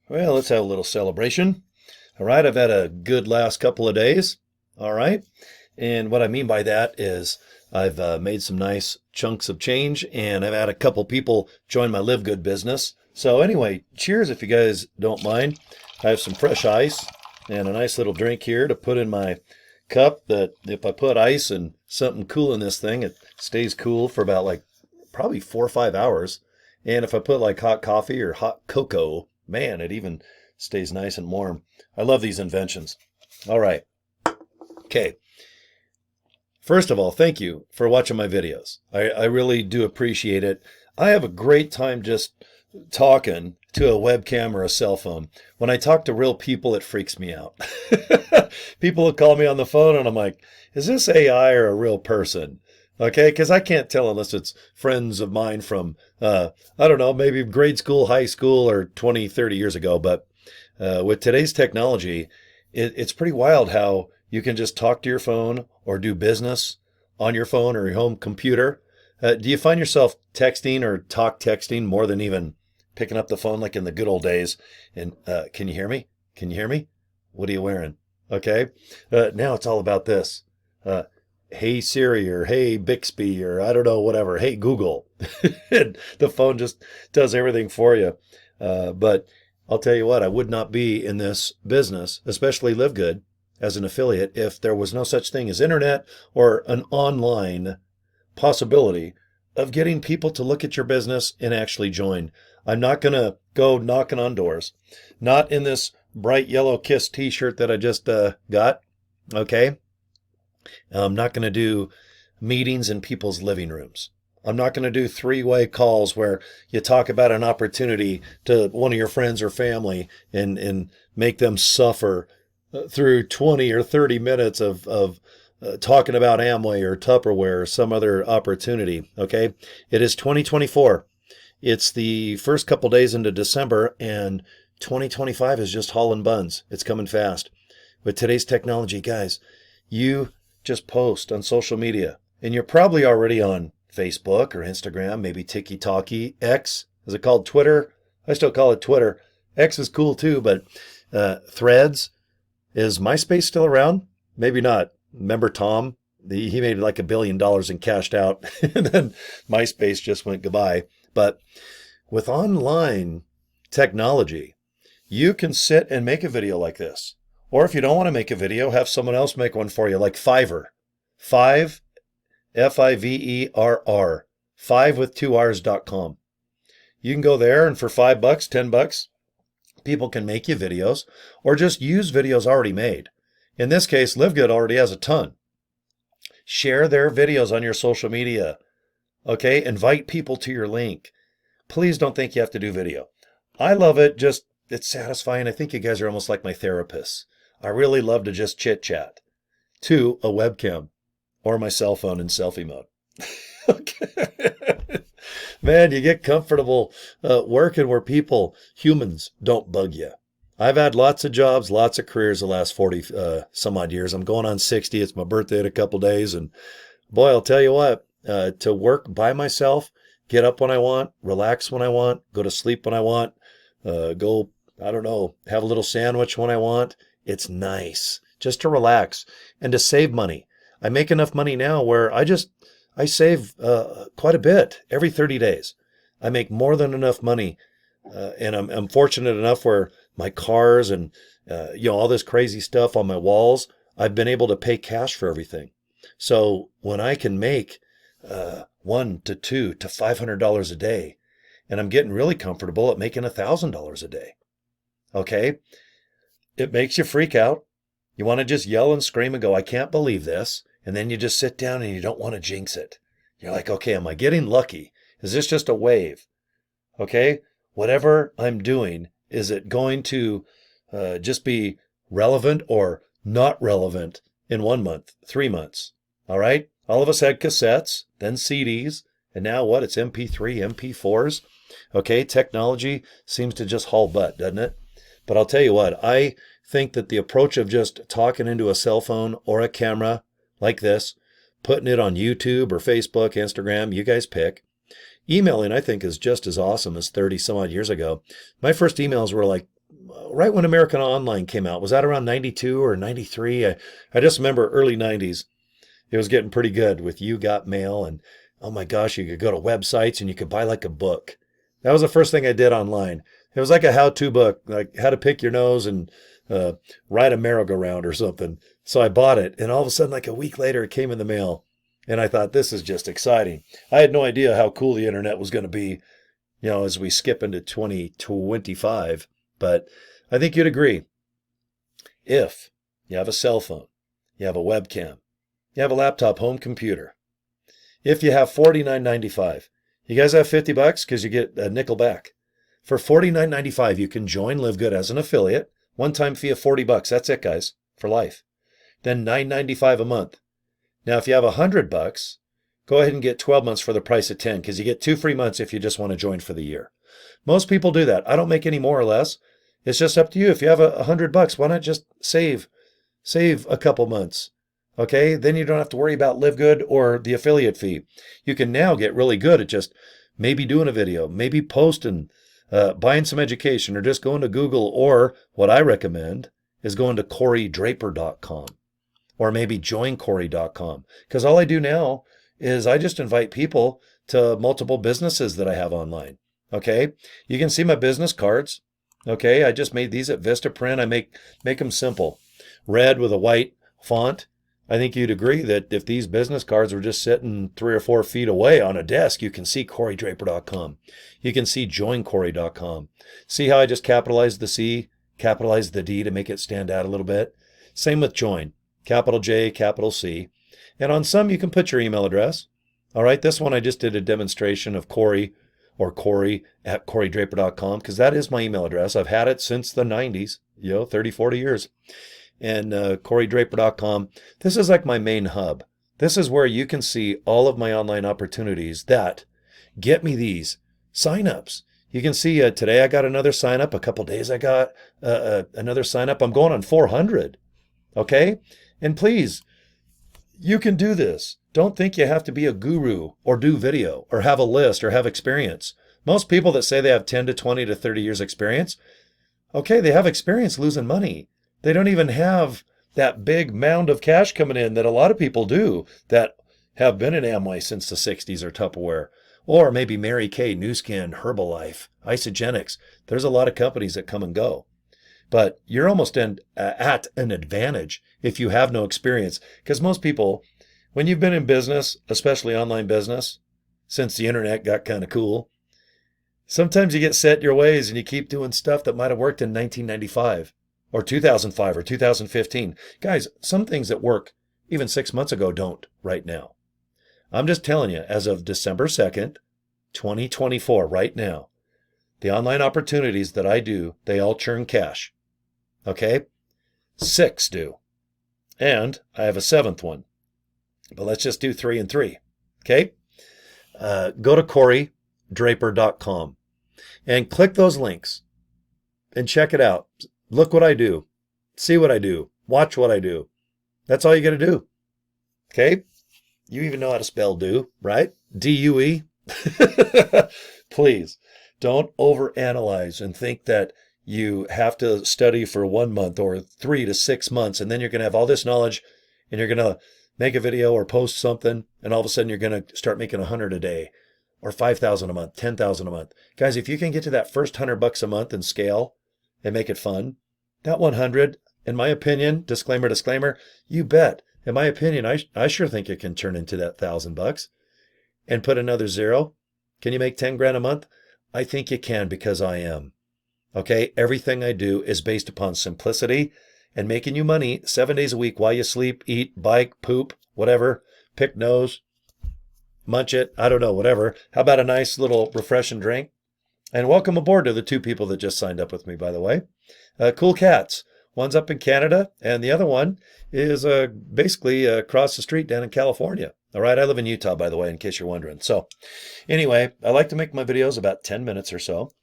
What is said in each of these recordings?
Well, let's have a little celebration. All right, I've had a good last couple of days. All right. And what I mean by that is I've made some nice chunks of change and I've had a couple people join my Livegood business. So, anyway, cheers if you guys don't mind. I have some fresh ice and a nice little drink here to put in my cup that if I put ice and something cool in this thing, it stays cool for about like probably 4 or 5 hours. And if I put like hot coffee or hot cocoa, man, it even stays nice and warm. I love these inventions. All right. Okay. First of all, thank you for watching my videos. I really do appreciate it. I have a great time just talking to a webcam or a cell phone. When I talk to real people, it freaks me out. People will call me on the phone and I'm like, is this AI or a real person? Okay, because I can't tell unless it's friends of mine from, I don't know, maybe grade school, high school, or 20, 30 years ago. But with today's technology, it's pretty wild how you can just talk to your phone or do business on your phone or your home computer. Do you find yourself texting or talk texting more than even picking up the phone like in the good old days? And can you hear me? Can you hear me? What are you wearing? Okay. Now it's all about this. Hey Siri or hey Bixby or I don't know, whatever. Hey Google. And the phone just does everything for you. But I'll tell you what, I would not be in this business, especially Livegood as an affiliate, if there was no such thing as internet or an online possibility of getting people to look at your business and actually join. I'm not going to go knocking on doors. Not in this bright yellow Kiss t-shirt that I just got. Okay. I'm not going to do meetings in people's living rooms. I'm not going to do three-way calls where you talk about an opportunity to one of your friends or family and make them suffer through 20 or 30 minutes of talking about Amway or Tupperware or some other opportunity. Okay. It is 2024. It's the first couple days into December and 2025 is just hauling buns. It's coming fast. With today's technology, guys, you just post on social media and you're probably already on Facebook or Instagram, maybe TikTok, X. Is it called Twitter? I still call it Twitter. X is cool too, but Threads. Is MySpace still around? Maybe not. Remember Tom? He made like $1 billion and cashed out, and then MySpace just went goodbye. But with online technology, you can sit and make a video like this. Or if you don't want to make a video, have someone else make one for you, like Fiverr. Five, Fiverr. Five with two R's.com. You can go there and for $5, $10, people can make you videos or just use videos already made. In this case, Livegood already has a ton. Share their videos on your social media. Okay, invite people to your link. Please don't think you have to do video. I love it. Just, it's satisfying. I think you guys are almost like my therapists. I really love to just chit chat to a webcam or my cell phone in selfie mode. Okay. Man, you get comfortable working where people, humans, don't bug you. I've had lots of jobs, lots of careers the last 40 some odd years. I'm going on 60. It's my birthday in a couple days. And boy, I'll tell you what, to work by myself, get up when I want, relax when I want, go to sleep when I want, go, I don't know, have a little sandwich when I want. It's nice just to relax and to save money. I make enough money now where I save quite a bit every 30 days. I make more than enough money. And I'm fortunate enough where my cars and, all this crazy stuff on my walls, I've been able to pay cash for everything. So when I can make $1 to $2 to $500 a day, and I'm getting really comfortable at making $1,000 a day. Okay. It makes you freak out. You want to just yell and scream and go, I can't believe this. And then you just sit down and you don't want to jinx it. You're like, okay, am I getting lucky? Is this just a wave? Okay. Whatever I'm doing, is it going to just be relevant or not relevant in 1 month, 3 months? All right. All of us had cassettes, then CDs, and now what? It's MP3, MP4s. Okay. Technology seems to just haul butt, doesn't it? But I'll tell you what, I think that the approach of just talking into a cell phone or a camera like this, putting it on YouTube or Facebook, Instagram, you guys pick. Emailing, I think, is just as awesome as 30 some odd years ago. My first emails were like right when American Online came out. Was that around 92 or 93? I just remember early 90s. It was getting pretty good with You Got Mail. And oh my gosh, you could go to websites and you could buy like a book. That was the first thing I did online. It was like a how-to book, like how to pick your nose and ride a merry-go-round or something. So I bought it. And all of a sudden, like a week later, it came in the mail. And I thought, this is just exciting. I had no idea how cool the internet was going to be, as we skip into 2025. But I think you'd agree. If you have a cell phone, you have a webcam, you have a laptop home computer, if you have $49.95, you guys have $50 because you get a nickel back. For $49.95, you can join Livegood as an affiliate. One-time fee of $40. That's it, guys, for life. Then $9.95 a month. Now, if you have $100, go ahead and get 12 months for the price of 10 because you get 2 free months if you just want to join for the year. Most people do that. I don't make any more or less. It's just up to you. If you have $100, why not just save a couple months? Okay, then you don't have to worry about Livegood or the affiliate fee. You can now get really good at just maybe doing a video, maybe posting, buying some education, or just going to Google, or what I recommend is going to CoryDraper.com or maybe joincory.com. Because all I do now is I just invite people to multiple businesses that I have online. Okay, you can see my business cards. Okay, I just made these at Vistaprint. I make them simple, red with a white font. I think you'd agree that if these business cards were just sitting 3 or 4 feet away on a desk, you can see CoryDraper.com. You can see joincory.com. See how I just capitalized the C, capitalized the D to make it stand out a little bit? Same with join, capital J, capital C. And on some, you can put your email address. All right, this one I just did a demonstration of Cory or Cory at CoryDraper.com because that is my email address. I've had it since the 90s, 30, 40 years. And CoryDraper.com. This is like my main hub. This is where you can see all of my online opportunities that get me these signups. You can see today I got another sign up. A couple days I got another sign up. I'm going on 400. Okay? And please, you can do this. Don't think you have to be a guru or do video or have a list or have experience. Most people that say they have 10 to 20 to 30 years experience, okay, they have experience losing money. They don't even have that big mound of cash coming in that a lot of people do that have been in Amway since the 60s or Tupperware. Or maybe Mary Kay, Nu Skin, Herbalife, Isogenics. There's a lot of companies that come and go. But you're almost at an advantage if you have no experience. Because most people, when you've been in business, especially online business, since the internet got kind of cool, sometimes you get set in your ways and you keep doing stuff that might have worked in 1995. Or 2005 or 2015. Guys, some things that work even 6 months ago don't right now. I'm just telling you, as of December 2nd, 2024, right now, the online opportunities that I do, they all churn cash. Okay? 6 do. And I have a 7th one. But let's just do 3 and 3. Okay? Go to CoryDraper.com and click those links and check it out. Look what I do. See what I do. Watch what I do. That's all you got to do. Okay? You even know how to spell do, right? D-U-E. Please, don't overanalyze and think that you have to study for 1 month or 3 to 6 months, and then you're going to have all this knowledge, and you're going to make a video or post something, and all of a sudden you're going to start making 100 a day or 5,000 a month, 10,000 a month. Guys, if you can get to that first $100 a month and scale, and make it fun, that 100, in my opinion, disclaimer, you bet. In my opinion, I sure think it can turn into that $1,000 and put another 0. Can you make 10 grand a month? I think you can because I am. Okay. Everything I do is based upon simplicity and making you money 7 days a week while you sleep, eat, bike, poop, whatever, pick nose, munch it. I don't know, whatever. How about a nice little refreshing drink? And welcome aboard to the 2 people that just signed up with me, by the way. Cool cats. One's up in Canada, and the other one is basically across the street down in California. All right, I live in Utah, by the way, in case you're wondering. So anyway, I like to make my videos about 10 minutes or so.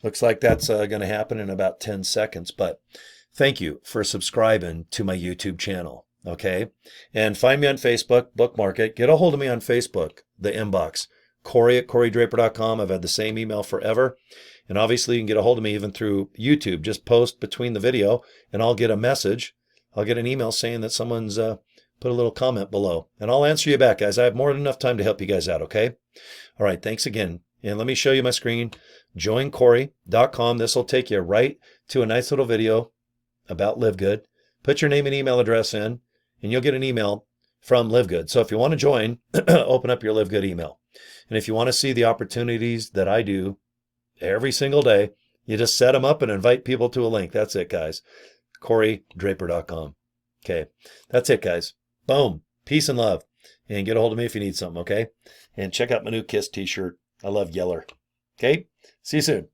Looks like that's going to happen in about 10 seconds. But thank you for subscribing to my YouTube channel. Okay? And find me on Facebook, bookmark it. Get a hold of me on Facebook, the inbox. Cory at CoryDraper.com. I've had the same email forever. And obviously, you can get a hold of me even through YouTube. Just post between the video, and I'll get a message. I'll get an email saying that someone's put a little comment below. And I'll answer you back, guys. I have more than enough time to help you guys out, okay? All right, thanks again. And let me show you my screen. joincory.com. This will take you right to a nice little video about Livegood. Put your name and email address in, and you'll get an email from Livegood. So if you want to join, open up your Livegood email. And if you want to see the opportunities that I do every single day, you just set them up and invite people to a link. That's it, guys. CoryDraper.com. Okay, that's it, guys. Boom. Peace and love. And get a hold of me if you need something, okay? And check out my new Kiss t-shirt. I love Yeller. Okay, see you soon.